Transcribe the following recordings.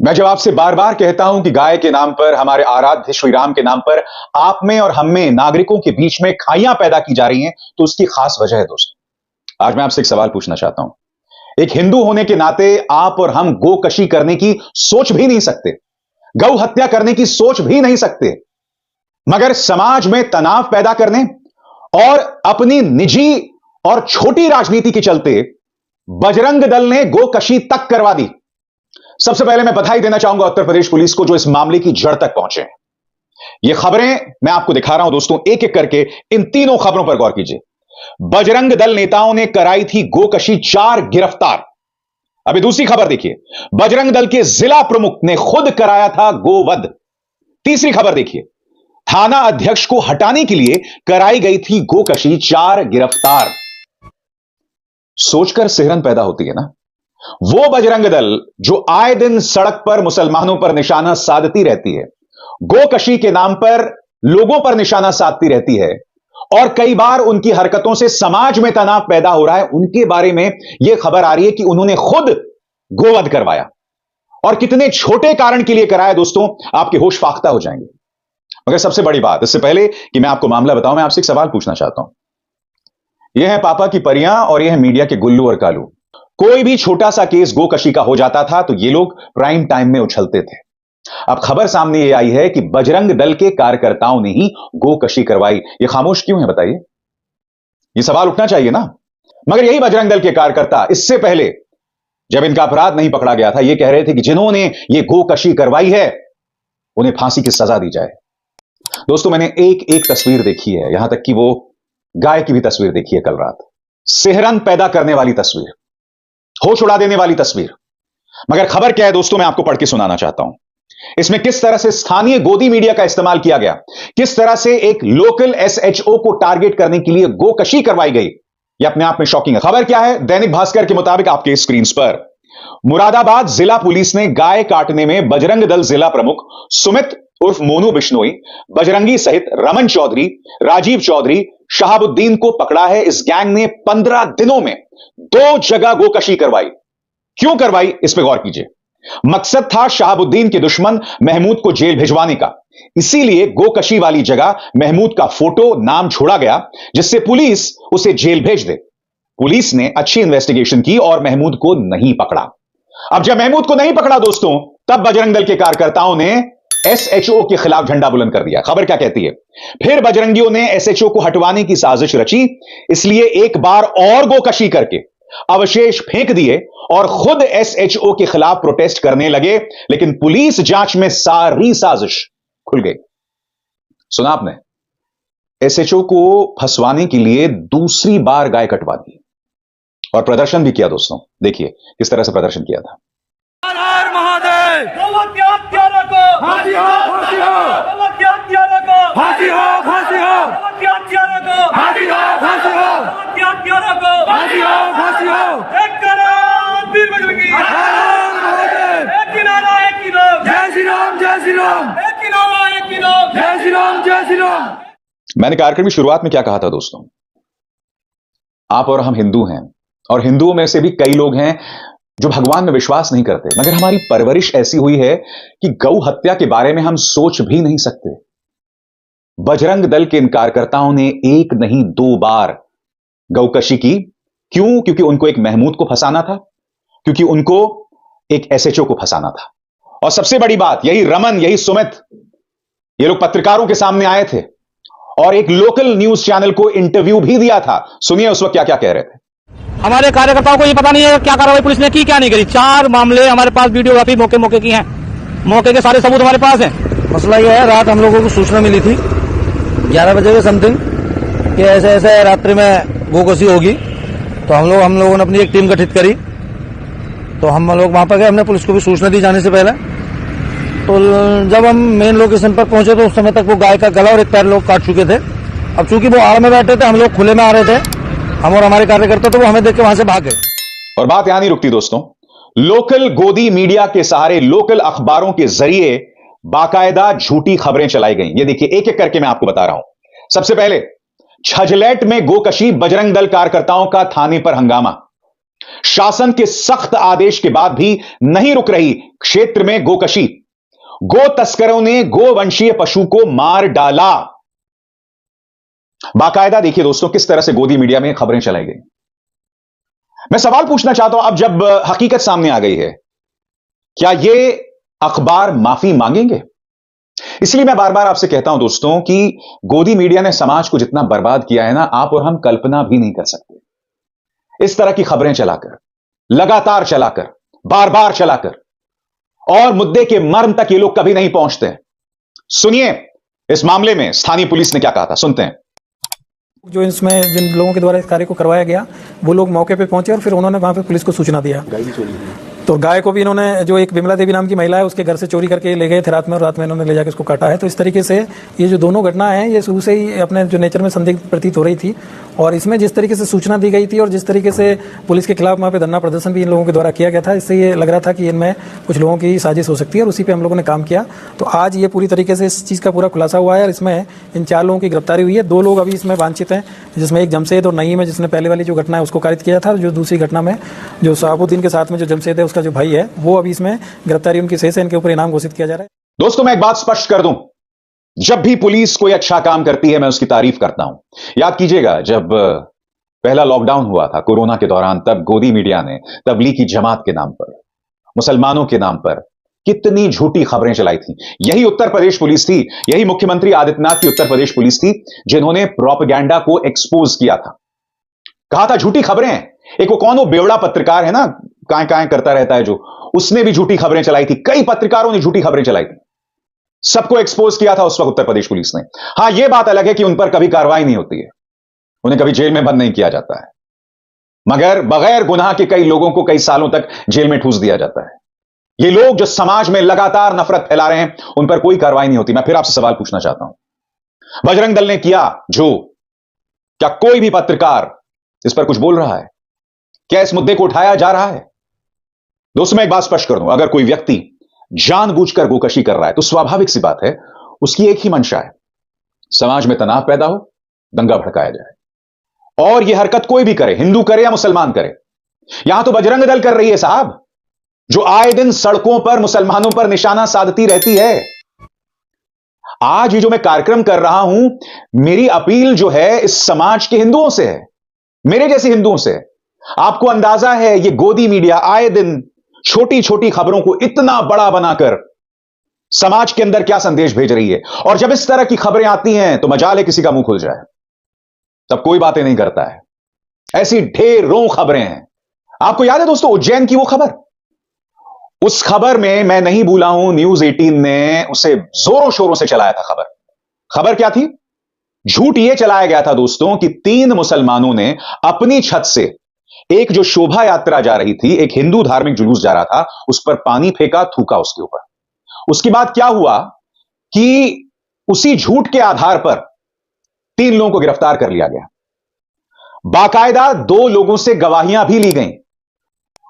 मैं जब आपसे बार बार कहता हूं कि गाय के नाम पर, हमारे आराध्य श्री राम के नाम पर आप में और हम में नागरिकों के बीच में खाइयां पैदा की जा रही हैं, तो उसकी खास वजह है दोस्तों। आज मैं आपसे एक सवाल पूछना चाहता हूं। एक हिंदू होने के नाते आप और हम गोकशी करने की सोच भी नहीं सकते, गौ हत्या करने की सोच भी नहीं सकते, मगर समाज में तनाव पैदा करने और अपनी निजी और छोटी राजनीति के चलते बजरंग दल ने गोकशी तक करवा दी। सबसे पहले मैं बधाई देना चाहूंगा उत्तर प्रदेश पुलिस को, जो इस मामले की जड़ तक पहुंचे। ये खबरें मैं आपको दिखा रहा हूं दोस्तों, एक एक करके इन तीनों खबरों पर गौर कीजिए। बजरंग दल नेताओं ने कराई थी गोकशी, 4 गिरफ्तार। अभी दूसरी खबर देखिए, बजरंग दल के जिला प्रमुख ने खुद कराया था गोवध। तीसरी खबर देखिए, थाना अध्यक्ष को हटाने के लिए कराई गई थी गोकशी, 4 गिरफ्तार। सोचकर सिहरन पैदा होती है ना। वो बजरंग दल जो आए दिन सड़क पर मुसलमानों पर निशाना साधती रहती है, गोकशी के नाम पर लोगों पर निशाना साधती रहती है, और कई बार उनकी हरकतों से समाज में तनाव पैदा हो रहा है, उनके बारे में यह खबर आ रही है कि उन्होंने खुद गोवध करवाया। और कितने छोटे कारण के लिए कराया दोस्तों, आपके होश फाख्ता हो जाएंगे। मगर सबसे बड़ी बात, इससे पहले कि मैं आपको मामला बताऊं, मैं आपसे एक सवाल पूछना चाहता हूं। यह है पापा की परियां और यह है मीडिया के गुल्लू और कालू। कोई भी छोटा सा केस गोकशी का हो जाता था तो ये लोग प्राइम टाइम में उछलते थे। अब खबर सामने ये आई है कि बजरंग दल के कार्यकर्ताओं ने ही गोकशी करवाई। ये खामोश क्यों है बताइए? ये सवाल उठना चाहिए ना। मगर यही बजरंग दल के कार्यकर्ता इससे पहले, जब इनका अपराध नहीं पकड़ा गया था, ये कह रहे थे कि जिन्होंने ये गोकशी करवाई है उन्हें फांसी की सजा दी जाए। दोस्तों, मैंने एक एक तस्वीर देखी है, यहां तक कि वो गाय की भी तस्वीर देखी है कल रात। सिहरन पैदा करने वाली तस्वीर, होश उड़ा देने वाली तस्वीर। मगर खबर क्या है दोस्तों, मैं आपको पढ़ के सुनाना चाहता हूं। इसमें किस तरह से स्थानीय गोदी मीडिया का इस्तेमाल किया गया, किस तरह से एक लोकल एसएचओ को टारगेट करने के लिए गोकशी करवाई गई, यह अपने आप में शॉकिंग है। खबर क्या है? दैनिक भास्कर के मुताबिक आपके स्क्रीन पर, मुरादाबाद जिला पुलिस ने गाय काटने में बजरंग दल जिला प्रमुख सुमित उर्फ मोनू बिश्नोई, बजरंगी सहित रमन चौधरी, राजीव चौधरी, शहाबुद्दीन को पकड़ा है। इस गैंग ने 15 दिनों में 2 जगह गोकशी करवाई। क्यों करवाई, इस पर गौर कीजिए। मकसद था शहाबुद्दीन के दुश्मन महमूद को जेल भिजवाने का। इसीलिए गोकशी वाली जगह महमूद का फोटो, नाम छोड़ा गया, जिससे पुलिस उसे जेल भेज दे। पुलिस ने अच्छी इन्वेस्टिगेशन की और महमूद को नहीं पकड़ा। अब जब महमूद को नहीं पकड़ा दोस्तों, तब बजरंग दल के कार्यकर्ताओं ने एसएचओ के खिलाफ झंडा बुलंद कर दिया। खबर क्या कहती है? फिर बजरंगियों ने एसएचओ को हटवाने की साजिश रची, इसलिए एक बार और गोकशी करके अवशेष फेंक दिए और खुद एसएचओ के खिलाफ प्रोटेस्ट करने लगे। लेकिन पुलिस जांच में सारी साजिश खुल गई। सुना आपने? एसएचओ को फंसवाने के लिए दूसरी बार गाय कटवा दी और प्रदर्शन भी किया। दोस्तों देखिए किस तरह से प्रदर्शन किया था। मैंने कार्यक्रम की शुरुआत में क्या कहा था दोस्तों? आप और हम हिंदू हैं, और हिंदुओं में से भी कई लोग हैं जो भगवान में विश्वास नहीं करते, मगर हमारी परवरिश ऐसी हुई है कि गौ हत्या के बारे में हम सोच भी नहीं सकते। बजरंग दल के इन कार्यकर्ताओं ने 1 नहीं 2 बार गौकशी की। क्यों? क्योंकि उनको एक महमूद को फंसाना था, क्योंकि उनको एक एसएचओ को फंसाना था। और सबसे बड़ी बात, यही रमन, यही सुमित, ये लोग पत्रकारों के सामने आए थे और एक लोकल न्यूज चैनल को इंटरव्यू भी दिया था। सुनिए उस वक्त क्या क्या कह रहे थे। हमारे कार्यकर्ताओं को ये पता नहीं है क्या कार्रवाई पुलिस ने की, क्या नहीं करी। 4 मामले हमारे पास वीडियोग्राफी मौके की हैं, मौके के सारे सबूत हमारे पास हैं। मसला ये है, रात हम लोगों को सूचना मिली थी 11 बजे के समथिंग कि ऐसे ऐसे रात्रि में गोकशी होगी। तो हम लोगों ने अपनी एक टीम गठित करी। तो हम लोग वहां पर गए, हमने पुलिस को भी सूचना दी जाने से पहले। तो जब हम मेन लोकेशन पर पहुंचे तो उस समय तक वो गाय का गला और एक पैर लोग काट चुके थे। अब चूंकि वो आड़ में बैठे थे, हम लोग खुले में आ रहे थे, हम और हमारे कार्यकर्ता, तो वो हमें देख के वहां से भाग गए। और बात यहां नहीं रुकती दोस्तों। लोकल गोदी मीडिया के सहारे, लोकल अखबारों के जरिए बाकायदा झूठी खबरें चलाई गई। ये देखिए एक एक करके मैं आपको बता रहा हूं। सबसे पहले छजलैट में गोकशी, बजरंग दल कार्यकर्ताओं का थाने पर हंगामा। शासन के सख्त आदेश के बाद भी नहीं रुक रही क्षेत्र में गोकशी। गो तस्करों ने गोवंशीय पशु को मार डाला। बाकायदा देखिए दोस्तों किस तरह से गोदी मीडिया में खबरें चलाई गई। मैं सवाल पूछना चाहता हूं, अब जब हकीकत सामने आ गई है, क्या ये अखबार माफी मांगेंगे? इसलिए मैं बार बार आपसे कहता हूं दोस्तों कि गोदी मीडिया ने समाज को जितना बर्बाद किया है ना, आप और हम कल्पना भी नहीं कर सकते। इस तरह की खबरें चलाकर, लगातार चलाकर, बार बार चलाकर, और मुद्दे के मर्म तक ये लोग कभी नहीं पहुंचते। सुनिए इस मामले में स्थानीय पुलिस ने क्या कहा था, सुनते हैं। जो इसमें जिन लोगों के द्वारा इस कार्य को करवाया गया वो लोग मौके पे पहुंचे और फिर उन्होंने वहां पे पुलिस को सूचना दिया। तो गाय को भी इन्होंने, जो एक विमला देवी नाम की महिला है, उसके घर से चोरी करके ले गए थे रात में, और रात में इन्होंने ले जाकर इसको काटा है। तो इस तरीके से ये जो दोनों घटना है, ये शुरू से ही अपने जो नेचर में संदिग्ध प्रतीत हो रही थी। और इसमें जिस तरीके से सूचना दी गई थी और जिस तरीके से पुलिस के खिलाफ वहाँ पे धरना प्रदर्शन भी इन लोगों के द्वारा किया गया था, इससे ये लग रहा था कि इनमें कुछ लोगों की साजिश हो सकती है, और उसी पे हम लोगों ने काम किया। तो आज ये पूरी तरीके से इस चीज़ का पूरा खुलासा हुआ है, और इसमें इन 4 लोगों की गिरफ्तारी हुई है। 2 लोग अभी इसमें वांछित हैं, जिसमें एक जमशेद और नईम है, जिसने पहले वाली जो घटना है उसको कारित किया था। जो दूसरी घटना में जो शहाबुद्दीन के साथ में जो जमशेद है, उसका जो भाई है, वो अभी इसमें गिरफ्तारी उनकी शेष है। इनके ऊपर इनाम घोषित किया जा रहा है। दोस्तों मैं एक बात स्पष्ट कर दूं, जब भी पुलिस कोई अच्छा काम करती है मैं उसकी तारीफ करता हूं। याद कीजिएगा जब पहला लॉकडाउन हुआ था कोरोना के दौरान, तब गोदी मीडिया ने तबलीगी जमात के नाम पर, मुसलमानों के नाम पर कितनी झूठी खबरें चलाई थी। यही उत्तर प्रदेश पुलिस थी, यही मुख्यमंत्री आदित्यनाथ की उत्तर प्रदेश पुलिस थी, जिन्होंने प्रोपेगेंडा को एक्सपोज किया था। कहा था झूठी खबरें। एक वो कौन, वो बेवड़ा पत्रकार है ना, काएं काएं करता रहता है जो, उसने भी झूठी खबरें चलाई थी। कई पत्रकारों ने झूठी खबरें चलाई थी, सबको एक्सपोज किया था उस वक्त उत्तर प्रदेश पुलिस ने। हां यह बात अलग है कि उन पर कभी कार्रवाई नहीं होती है, उन्हें कभी जेल में बंद नहीं किया जाता है, मगर बगैर गुनाह के कई लोगों को कई सालों तक जेल में ठूस दिया जाता है। ये लोग जो समाज में लगातार नफरत फैला रहे हैं, उन पर कोई कार्रवाई नहीं होती। मैं फिर आपसे सवाल पूछना चाहता हूं, बजरंग दल ने किया जो, क्या कोई भी पत्रकार इस पर कुछ बोल रहा है? क्या इस मुद्दे को उठाया जा रहा है? दोस्तों मैं एक बात स्पष्ट कर दूं, अगर कोई व्यक्ति जानबूझकर गोकशी कर रहा है तो स्वाभाविक सी बात है, उसकी एक ही मंशा है, समाज में तनाव पैदा हो, दंगा भड़काया जाए। और यह हरकत कोई भी करे, हिंदू करे या मुसलमान करे। यहां तो बजरंग दल कर रही है साहब, जो आए दिन सड़कों पर मुसलमानों पर निशाना साधती रहती है। आज ये जो मैं कार्यक्रम कर रहा हूं, मेरी अपील जो है इस समाज के हिंदुओं से है, मेरे जैसे हिंदुओं से। आपको अंदाजा है ये गोदी मीडिया आए दिन छोटी छोटी खबरों को इतना बड़ा बनाकर समाज के अंदर क्या संदेश भेज रही है। और जब इस तरह की खबरें आती हैं तो मजाल है किसी का मुंह खुल जाए, तब कोई बातें नहीं करता है। ऐसी ढेरों खबरें हैं। आपको याद है दोस्तों उज्जैन की वो खबर, उस खबर में मैं नहीं भूला हूं, न्यूज 18 ने उसे जोरों शोरों से चलाया था। खबर क्या थी? झूठ यह चलाया गया था दोस्तों कि 3 मुसलमानों ने अपनी छत से एक जो शोभा यात्रा जा रही थी, एक हिंदू धार्मिक जुलूस जा रहा था, उस पर पानी फेंका, थूका उसके ऊपर। उसके बाद क्या हुआ कि उसी झूठ के आधार पर 3 लोगों को गिरफ्तार कर लिया गया। बाकायदा 2 लोगों से गवाहियां भी ली गईं,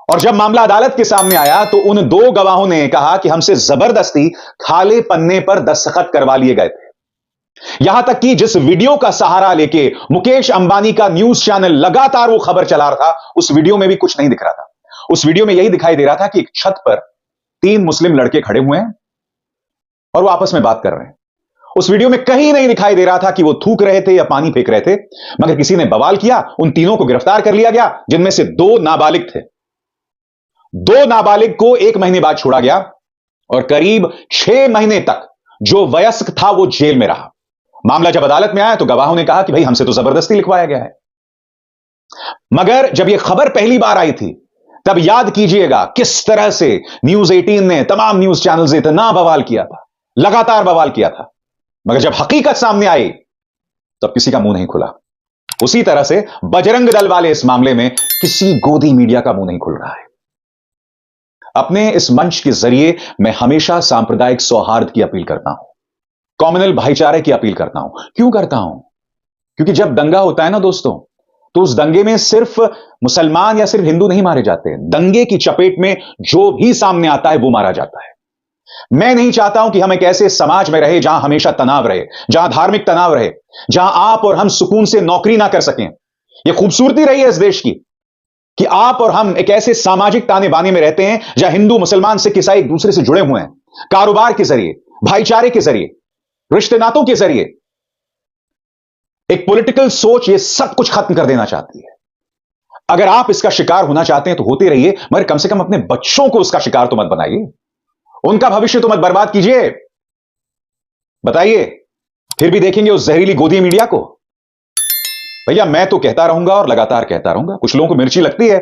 और जब मामला अदालत के सामने आया तो उन 2 गवाहों ने कहा कि हमसे जबरदस्ती खाले पन्ने पर दस्तखत करवा लिए गए थे। यहां तक कि जिस वीडियो का सहारा लेके मुकेश अंबानी का न्यूज चैनल लगातार वो खबर चला रहा था, उस वीडियो में भी कुछ नहीं दिख रहा था। उस वीडियो में यही दिखाई दे रहा था कि एक छत पर 3 मुस्लिम लड़के खड़े हुए हैं और वो आपस में बात कर रहे हैं। उस वीडियो में कहीं नहीं दिखाई दे रहा था कि वो थूक रहे थे या पानी फेंक रहे थे, मगर किसी ने बवाल किया, उन तीनों को गिरफ्तार कर लिया गया, जिनमें से 2 नाबालिग थे। 2 नाबालिग को 1 महीने बाद छोड़ा गया, और करीब 6 महीने तक जो वयस्क था वो जेल में रहा। मामला जब अदालत में आया तो गवाहों ने कहा कि भाई हमसे तो जबरदस्ती लिखवाया गया है। मगर जब यह खबर पहली बार आई थी, तब याद कीजिएगा किस तरह से न्यूज 18 ने, तमाम न्यूज चैनल से इतना बवाल किया था, लगातार बवाल किया था। मगर जब हकीकत सामने आई तब किसी का मुंह नहीं खुला। उसी तरह से बजरंग दल वाले इस मामले में किसी गोदी मीडिया का मुंह नहीं खुल रहा है। अपने इस मंच के जरिए मैं हमेशा सांप्रदायिक सौहार्द की अपील करता हूं, कॉम्युनल भाईचारे की अपील करता हूं। क्यों करता हूं? क्योंकि जब दंगा होता है ना दोस्तों, तो उस दंगे में सिर्फ मुसलमान या सिर्फ हिंदू नहीं मारे जाते। दंगे की चपेट में जो भी सामने आता है वो मारा जाता है। मैं नहीं चाहता हूं कि हम एक ऐसे समाज में रहे जहां हमेशा तनाव रहे, जहां धार्मिक तनाव रहे, जहां आप और हम सुकून से नौकरी ना कर सकें। यह खूबसूरती रही है इस देश की, कि आप और हम एक ऐसे सामाजिक ताने बाने में रहते हैं जहां हिंदू, मुसलमान, सिख, ईसाई एक दूसरे से जुड़े हुए हैं, कारोबार के जरिए, भाईचारे के जरिए, रिश्ते नातों के जरिए। एक पॉलिटिकल सोच ये सब कुछ खत्म कर देना चाहती है। अगर आप इसका शिकार होना चाहते हैं तो होते रहिए, मगर कम से कम अपने बच्चों को उसका शिकार तो मत बनाइए, उनका भविष्य तो मत बर्बाद कीजिए। बताइए, फिर भी देखेंगे उस जहरीली गोदी मीडिया को? भैया मैं तो कहता रहूंगा और लगातार कहता रहूंगा। कुछ लोगों को मिर्ची लगती है,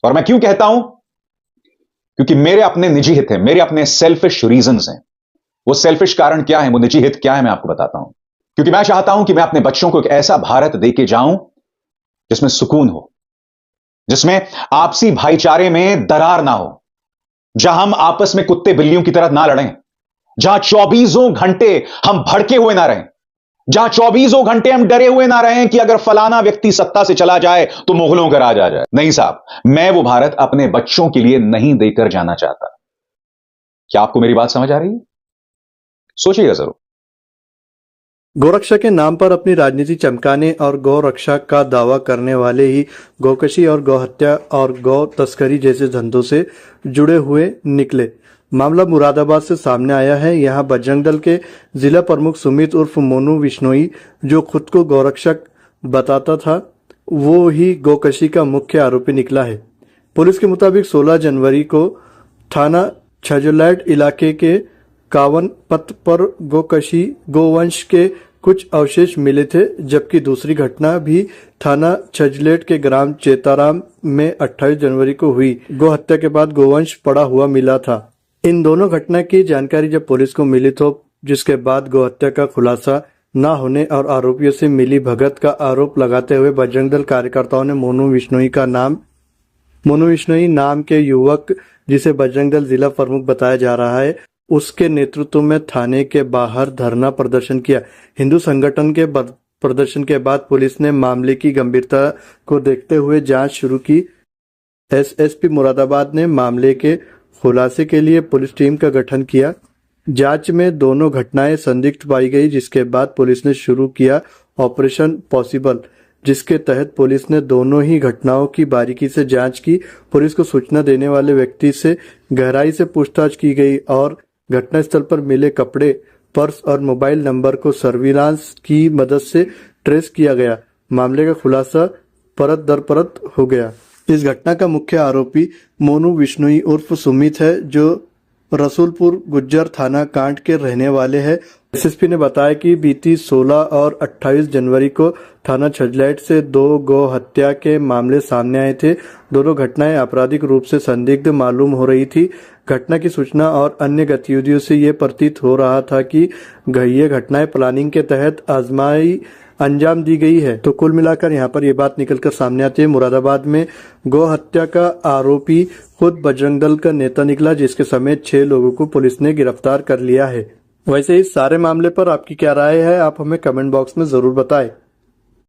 और मैं क्यों कहता हूं? क्योंकि मेरे अपने निजी हित हैं, मेरे अपने सेल्फिश रीजंस हैं। वो सेल्फिश कारण क्या है, वो निजी हित क्या है, मैं आपको बताता हूं। क्योंकि मैं चाहता हूं कि मैं अपने बच्चों को एक ऐसा भारत देके जाऊं जिसमें सुकून हो, जिसमें आपसी भाईचारे में दरार ना हो, जहां हम आपस में कुत्ते बिल्लियों की तरह ना लड़ें, जहां 24 घंटे हम भड़के हुए ना रहें, जहां 24 घंटे हम डरे हुए ना रहें कि अगर फलाना व्यक्ति सत्ता से चला जाए तो मुगलों का राज आ जाए। नहीं साहब, मैं वो भारत अपने बच्चों के लिए नहीं देकर जाना चाहता। क्या आपको मेरी बात समझ आ रही है? सोचिएगा जरूर। गौरक्षा के नाम पर अपनी राजनीति चमकाने और गौ रक्षा का दावा करने वाले ही गौकशी और गौहत्या और गौ तस्करी जैसे धंधों से जुड़े हुए निकले। मामला मुरादाबाद से सामने आया है। यहाँ बजरंग दल के जिला प्रमुख सुमित उर्फ मोनू विश्नोई, जो खुद को गौरक्षक बताता था, वो ही गौकशी का मुख्य आरोपी निकला है। पुलिस के मुताबिक 16 जनवरी को थाना छजलैट इलाके के कावन पथ पर गोवंश के कुछ अवशेष मिले थे, जबकि दूसरी घटना भी थाना छजलेट के ग्राम चेताराम में 28 जनवरी को हुई। गौ हत्या के बाद गोवंश पड़ा हुआ मिला था। इन दोनों घटना की जानकारी जब पुलिस को मिली तो जिसके बाद गौ हत्या का खुलासा न होने और आरोपियों से मिली भगत का आरोप लगाते हुए बजरंग दल कार्यकर्ताओं ने मोनू विश्नोई नाम के युवक, जिसे बजरंग दल जिला प्रमुख बताया जा रहा है, उसके नेतृत्व में थाने के बाहर धरना प्रदर्शन किया। हिंदू संगठन के प्रदर्शन के बाद पुलिस ने मामले की गंभीरता को देखते हुए जांच शुरू की। एसएसपी मुरादाबाद ने मामले के खुलासे के लिए पुलिस टीम का गठन किया। जांच में दोनों घटनाएं संदिग्ध पाई गई, जिसके बाद पुलिस ने शुरू किया ऑपरेशन पॉसिबल, जिसके तहत पुलिस ने दोनों ही घटनाओं की बारीकी से जांच की। पुलिस को सूचना देने वाले व्यक्ति से गहराई से पूछताछ की गई और घटनास्थल पर मिले कपड़े, पर्स और मोबाइल नंबर को सर्विलांस की मदद से ट्रेस किया गया। मामले का खुलासा परत दर परत हो गया। इस घटना का मुख्य आरोपी मोनू विश्नोई उर्फ सुमित है, जो रसूलपुर गुज्जर थाना कांड के रहने वाले हैं। एसएसपी ने बताया कि बीती 16 और 28 जनवरी को थाना छजलैट से 2 गौ हत्या के मामले सामने आए थे। दोनों घटनाएं आपराधिक रूप से संदिग्ध मालूम हो रही थी। घटना की सूचना और अन्य गतिविधियों से ये प्रतीत हो रहा था कि ये घटनाएं प्लानिंग के तहत आजमाई अंजाम दी गई है। तो कुल मिलाकर यहाँ पर ये बात निकलकर सामने आती है, मुरादाबाद में गौ हत्या का आरोपी खुद बजरंग दल का नेता निकला, जिसके समेत 6 लोगों को पुलिस ने गिरफ्तार कर लिया है। वैसे इस सारे मामले पर आपकी क्या राय है, आप हमें कमेंट बॉक्स में जरूर बताएं।